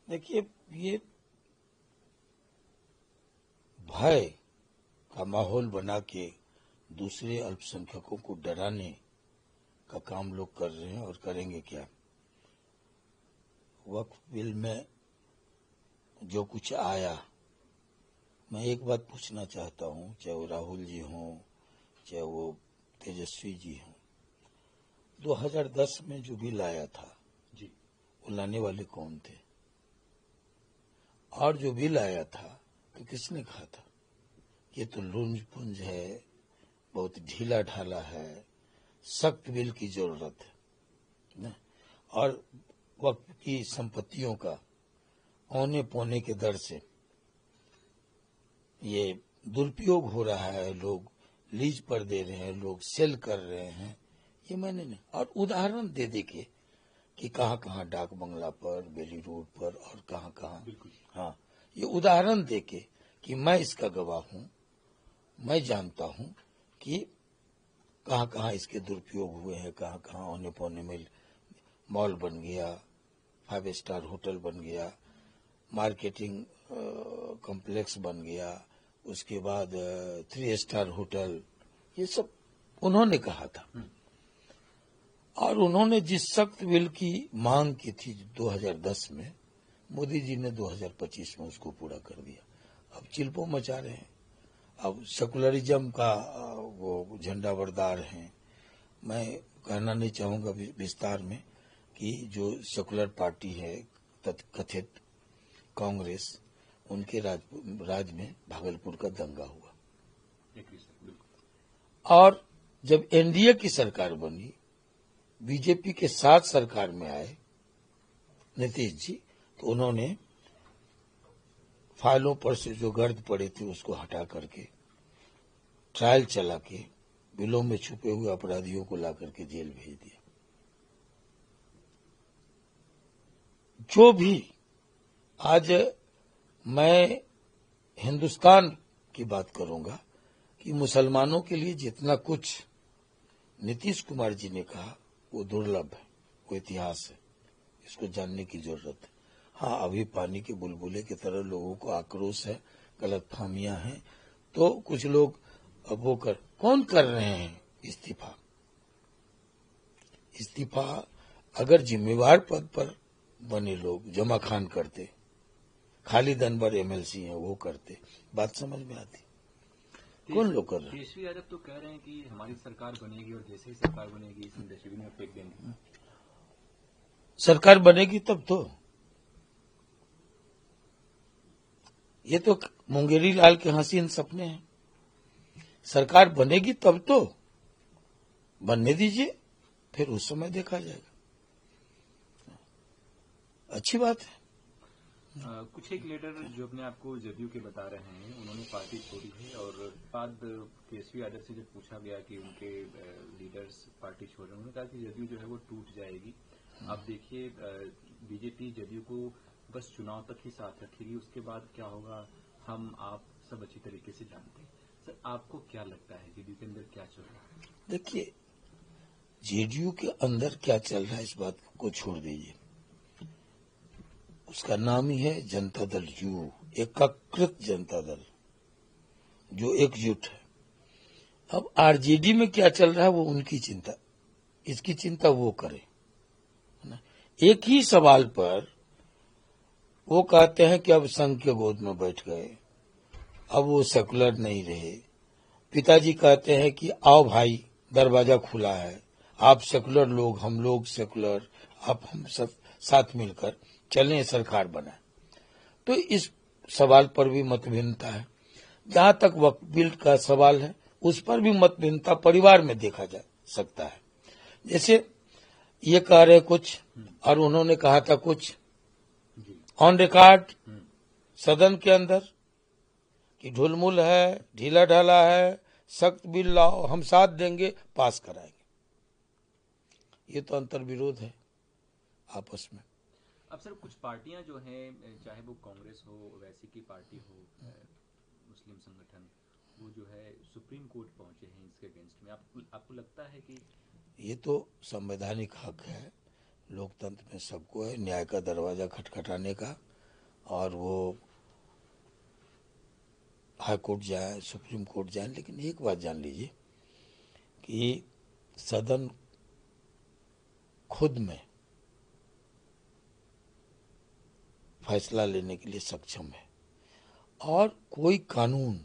देखिए, ये भय का माहौल बना के दूसरे अल्पसंख्यकों को डराने का काम लोग कर रहे हैं और करेंगे क्या। वक्फ बिल में जो कुछ आया, मैं एक बात पूछना चाहता हूं, चाहे वो राहुल जी हों, चाहे वो तेजस्वी जी हों, 2010 में जो बिल आया था जी, वो लाने वाले कौन थे? और जो बिल आया था तो किसने कहा था ये तो लूंज पुंज है, बहुत ढीला ढाला है, सख्त बिल की जरूरत है न? और वक्त की संपत्तियों का औने पौने के दर से ये दुरुपयोग हो रहा है, लोग लीज पर दे रहे हैं, लोग सेल कर रहे हैं, ये मैंने नहीं। और उदाहरण दे दे के कि कहाँ कहाँ डाक बंगला पर, बेली रोड पर और कहाँ कहाँ, हाँ, ये उदाहरण दे के कि मैं इसका गवाह हूं, मैं जानता हूं कि कहाँ कहाँ इसके दुरुपयोग हुए हैं, कहाँ कहाँ औने पौने में मॉल बन गया, 5 स्टार होटल बन गया, मार्केटिंग कॉम्प्लेक्स बन गया, उसके बाद 3 स्टार होटल, ये सब उन्होंने कहा था। और उन्होंने जिस सख्त बिल की मांग की थी 2010 में, मोदी जी ने 2025 में उसको पूरा कर दिया। अब चिल्पो मचा रहे हैं, अब सेकुलरिज्म का वो झंडा बरदार हैं। मैं कहना नहीं चाहूंगा विस्तार में कि जो सेकुलर पार्टी है कथित कांग्रेस, उनके राज में भागलपुर का दंगा हुआ। और जब एनडीए की सरकार बनी, बीजेपी के साथ सरकार में आए नीतीश जी, तो उन्होंने फाइलों पर से जो गर्द पड़े थे उसको हटा करके ट्रायल चला के बिलों में छुपे हुए अपराधियों को ला करके जेल भेज दिया। जो भी आज मैं हिंदुस्तान की बात करूंगा कि मुसलमानों के लिए जितना कुछ नीतीश कुमार जी ने कहा वो दुर्लभ है, वो इतिहास है, इसको जानने की जरूरत है। हाँ, अभी पानी के बुलबुले की तरह लोगों को आक्रोश है, गलतफहमियां हैं, तो कुछ लोग अब वो कौन कर रहे हैं इस्तीफा अगर जिम्मेवार पद पर बने लोग जमा खान करते, खालिद अनवर एमएलसी हैं वो करते, बात समझ में आती। कौन लोग कर रहे हैं? तेजस्वी यादव तो कह रहे हैं कि हमारी सरकार बनेगी और जैसे ही सरकार बनेगी इसमें डस्टबिन में फेंक देंगे। सरकार बनेगी तब तो, ये तो मुंगेरी लाल के हसीन सपने हैं। सरकार बनेगी तब तो, बनने दीजिए, फिर उस समय देखा जाएगा। अच्छी बात है। कुछ एक लीडर जो अपने आपको जदयू के बता रहे हैं, उन्होंने पार्टी छोड़ी है और बाद तेजस्वी यादव से जब पूछा गया कि उनके लीडर्स पार्टी छोड़ रहे हैं, उन्होंने कहा कि जदयू जो है वो टूट जाएगी। अब देखिए, बीजेपी जदयू को बस चुनाव तक ही साथ रखेगी, उसके बाद क्या होगा हम आप सब अच्छी तरीके से जानते हैं। सर, आपको क्या लगता है जदयू के अंदर क्या चल रहा है? देखिए, जेडीयू के अंदर क्या चल रहा है इस बात को छोड़ दीजिए, उसका नाम ही है जनता दल यू, एकीकृत जनता दल, जो एकजुट है। अब आरजेडी में क्या चल रहा है वो उनकी चिंता, इसकी चिंता वो करे ना। एक ही सवाल पर वो कहते हैं कि अब संघ के गोद में बैठ गए, अब वो सेकुलर नहीं रहे। पिताजी कहते हैं कि आओ भाई, दरवाजा खुला है, आप सेकुलर लोग, हम लोग सेकुलर, आप हम सब साथ मिलकर चलें, सरकार बनाए। तो इस सवाल पर भी मतभिन्नता है। जहां तक वक्फ बिल का सवाल है, उस पर भी मतभिन्नता परिवार में देखा जा सकता है। जैसे ये कह रहे कुछ और उन्होंने कहा था कुछ ऑन रिकॉर्ड सदन के अंदर कि ढुलमुल है, ढीला ढाला है, सख्त बिल लाओ, हम साथ देंगे, पास कराएंगे। ये तो अंतर्विरोध है आपस में। अब सर, कुछ पार्टियां जो हैं, चाहे वो कांग्रेस हो, वैसी की पार्टी हो, मुस्लिम संगठन, वो जो है सुप्रीम कोर्ट पहुंचे हैं इसके अगेंस्ट में। आपको लगता है कि ये तो संवैधानिक हक है, लोकतंत्र में सबको है न्याय का दरवाजा खटखटाने का, और वो हाई कोर्ट जाए, सुप्रीम कोर्ट जाए, लेकिन एक बात जान लीजिए कि सदन खुद में फैसला लेने के लिए सक्षम है। और कोई कानून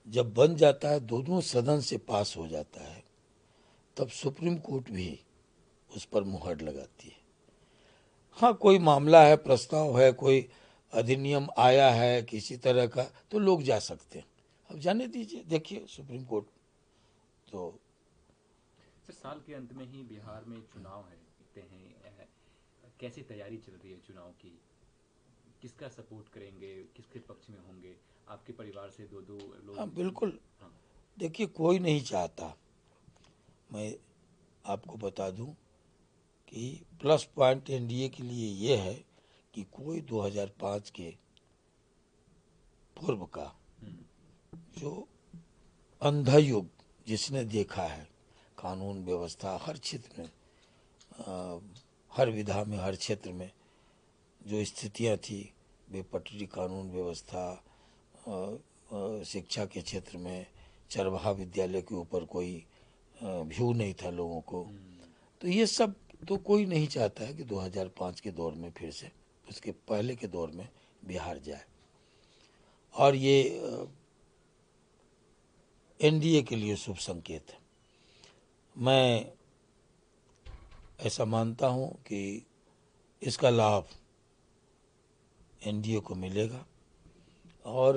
जब बन जाता है, दोनों सदन से पास हो जाता है, तब सुप्रीम कोर्ट भी उस पर मुहर लगाती है। हाँ, कोई मामला है, प्रस्ताव है, कोई अधिनियम आया है किसी तरह का, तो लोग जा सकते हैं। अब जाने दीजिए, देखिए सुप्रीम कोर्ट तो। सर, साल के अंत में ही बिहार में चुनाव है, देखते हैं कैसी तैयारी चल रही है चुनाव की, किसका सपोर्ट करेंगे, किसके पक्ष में होंगे? आपके परिवार से दो दो लोग। हाँ बिल्कुल, हाँ। देखिए कोई नहीं चाहता, मैं आपको बता दूं कि प्लस पॉइंट एनडीए के लिए ये है कि कोई 2005 के पूर्व का जो अंधा युग जिसने देखा है, कानून व्यवस्था हर क्षेत्र में, हर विधा में, हर क्षेत्र में जो स्थितियां थी, बेपटरी कानून व्यवस्था, शिक्षा के क्षेत्र में चरवाहा विद्यालय के ऊपर कोई व्यू नहीं था लोगों को, तो ये सब तो कोई नहीं चाहता है कि 2005 के दौर में फिर से, उसके पहले के दौर में बिहार जाए। और ये एनडीए के लिए शुभ संकेत है। मैं ऐसा मानता हूं कि इसका लाभ एनडीए को मिलेगा। और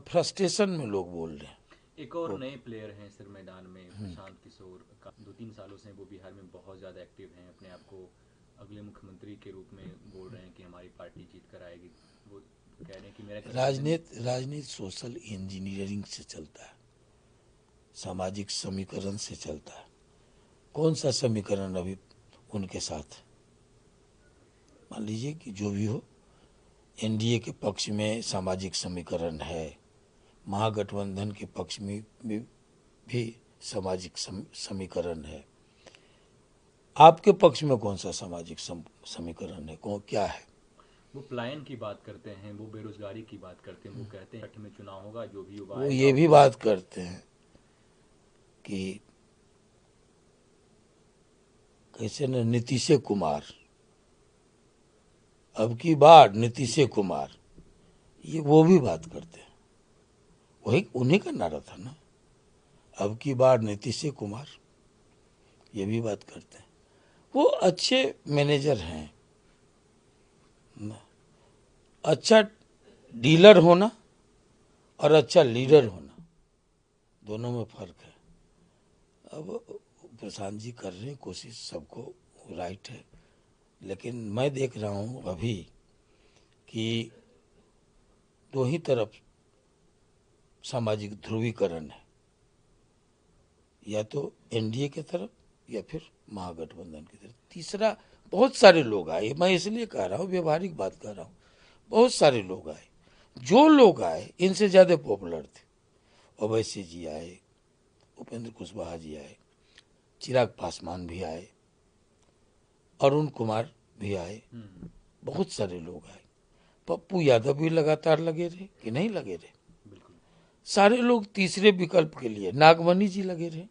फ्रस्ट्रेशन में लोग बोल रहे हैं। एक और नए प्लेयर हैं सर मैदान में, प्रशांत किशोर। 2-3 सालों से वो बिहार में बहुत ज़्यादा एक्टिव हैं, अपने आप को अगले मुख्यमंत्री के रूप में बोल रहे हैं कि हमारी पार्टी जीत कर आएगी। वो कह रहे हैं कि मेरा राजनीति सोशल इंजीनियरिंग से चलता है, सामाजिक समीकरण से चलता है। कौन सा समीकरण अभी उनके साथ? मान लीजिए कि जो भी हो, एनडीए के पक्ष में सामाजिक समीकरण है, महागठबंधन के पक्ष में भी सामाजिक समीकरण है। आपके पक्ष में कौन सा सामाजिक समीकरण है, कौन क्या है? वो पलायन की बात करते हैं, वो बेरोजगारी की बात करते हैं, वो कहते हैं 8 में चुनाव होगा, जो भी युवा वो ये भी बात करते हैं कि कैसे न नीतीश कुमार, अब की बार नीतीश कुमार, ये वो भी बात करते हैं। वही उन्हीं का नारा था ना, अब की बार नीतीश कुमार, ये भी बात करते हैं। वो अच्छे मैनेजर हैं। अच्छा डीलर होना और अच्छा लीडर होना, दोनों में फर्क है। अब प्रशांत जी कर रहे हैं कोशिश, सबको राइट है, लेकिन मैं देख रहा हूं अभी कि दो ही तरफ सामाजिक ध्रुवीकरण है, या तो एनडीए की तरफ या फिर महागठबंधन की तरफ। तीसरा, बहुत सारे लोग आए, मैं इसलिए कह रहा हूँ, व्यवहारिक बात कर रहा हूँ, बहुत सारे लोग आए। जो लोग आए इनसे ज्यादा पॉपुलर थे। ओवैसी जी आए, उपेंद्र कुशवाहा जी आए, चिराग पासवान भी आए, अरुण कुमार भी आए, बहुत सारे लोग आए। पप्पू यादव भी लगातार लगे रहे कि नहीं लगे रहे? सारे लोग तीसरे विकल्प के लिए, नागमणि जी लगे रहे,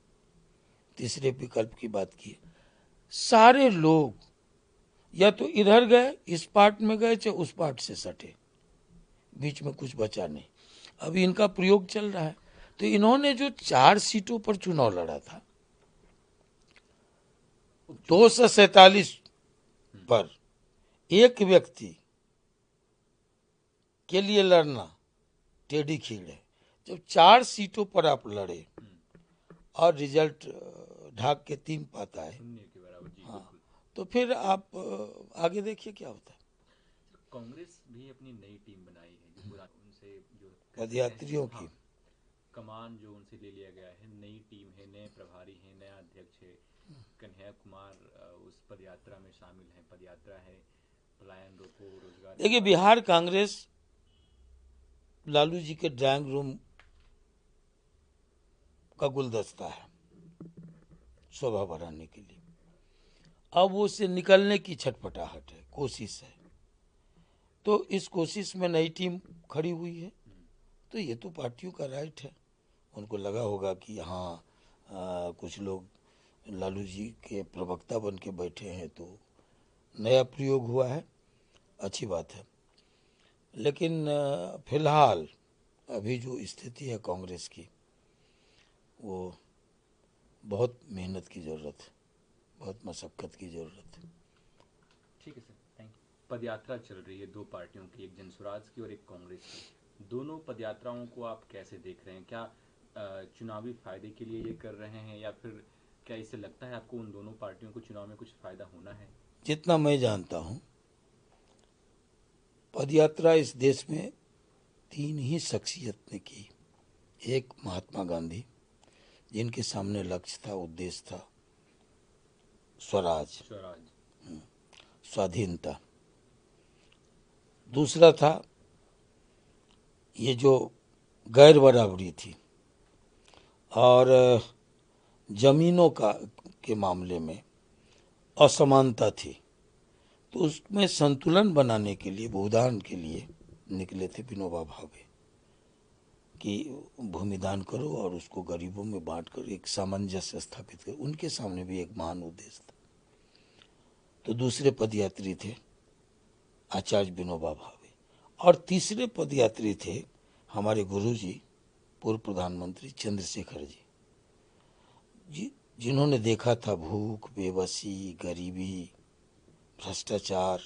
तीसरे विकल्प की बात की। सारे लोग या तो इधर गए, इस पार्ट में गए, चाहे उस पार्ट से सटे, बीच में कुछ बचा नहीं। अभी इनका प्रयोग चल रहा है। तो इन्होंने जो 4 सीटों पर चुनाव लड़ा था, 247 पर एक व्यक्ति के लिए लड़ना टेढ़ी खीर है। जब 4 सीटों पर आप लड़े और रिजल्ट ढाक के 3 पाता है, हाँ, तो फिर आप आगे देखिए क्या होता है। कांग्रेस भी अपनी नई टीम बनाई है, जो उनसे जो पदयात्रियों की कमान जो उनसे ले लिया गया है, नई टीम है, नए प्रभारी हैं, नया अध्यक्ष है। कन्हैया कुमार उस पदयात्रा में शामिल हैं। पदयात्रा है पलायन रोको, रोजगार। देखिए, बिहार कांग्रेस लालू जी के ड्राइंग रूम का गुलदस्ता है शोभा बढ़ाने के लिए। अब वो उससे निकलने की छटपटाहट है, कोशिश है। तो इस कोशिश में नई टीम खड़ी हुई है। तो ये तो पार्टियों का राइट है, उनको लगा होगा कि हाँ कुछ लोग लालू जी के प्रवक्ता बन के बैठे हैं तो नया प्रयोग हुआ है, अच्छी बात है। लेकिन फिलहाल अभी जो स्थिति है कांग्रेस की, वो बहुत मेहनत की ज़रूरत है, बहुत मशक्क़त की ज़रूरत है। ठीक है सर, थैंक यू। पदयात्रा चल रही है दो पार्टियों की, एक जनसुराज की और एक कांग्रेस की। दोनों पदयात्राओं को आप कैसे देख रहे हैं? क्या चुनावी फायदे के लिए ये कर रहे हैं, या फिर क्या इससे लगता है आपको उन दोनों पार्टियों को चुनाव में कुछ फायदा होना है? जितना मैं जानता हूँ, पदयात्रा इस देश में तीन ही शख्सियत ने की। एक महात्मा गांधी, जिनके सामने लक्ष्य था, उद्देश्य था स्वराज, स्वाधीनता। दूसरा था ये जो गैर बराबरी थी और जमीनों के मामले में असमानता थी, तो उसमें संतुलन बनाने के लिए, भूदान के लिए निकले थे विनोबा भावे कि भूमिदान करो और उसको गरीबों में बांट कर एक सामंजस्य स्थापित करो। उनके सामने भी एक महान उद्देश्य था। तो दूसरे पदयात्री थे आचार्य विनोबा भावे, और तीसरे पदयात्री थे हमारे गुरुजी, पूर्व प्रधानमंत्री चंद्रशेखर जी, जिन्होंने देखा था भूख, बेबसी, गरीबी, भ्रष्टाचार,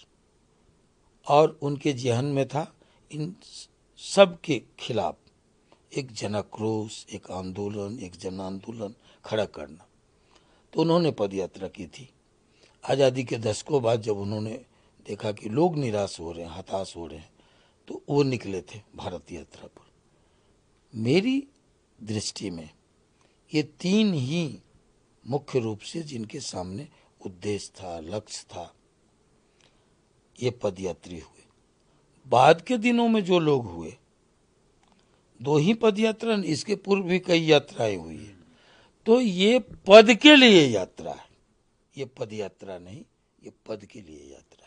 और उनके जहन में था इन सब के खिलाफ एक जनाक्रोश, एक आंदोलन, एक जन आंदोलन खड़ा करना। तो उन्होंने पदयात्रा की थी। आज़ादी के दशकों बाद जब उन्होंने देखा कि लोग निराश हो रहे हैं, हताश हो रहे हैं, तो वो निकले थे भारत यात्रा पर। मेरी दृष्टि में ये तीन ही मुख्य रूप से जिनके सामने उद्देश्य था, लक्ष्य था, ये पदयात्री हुए। बाद के दिनों में जो लोग हुए, दो ही पदयात्रा, इसके पूर्व भी कई यात्राएं हुई है। तो ये पद के लिए यात्रा है, ये पद यात्रा नहीं, ये पद के लिए यात्रा है।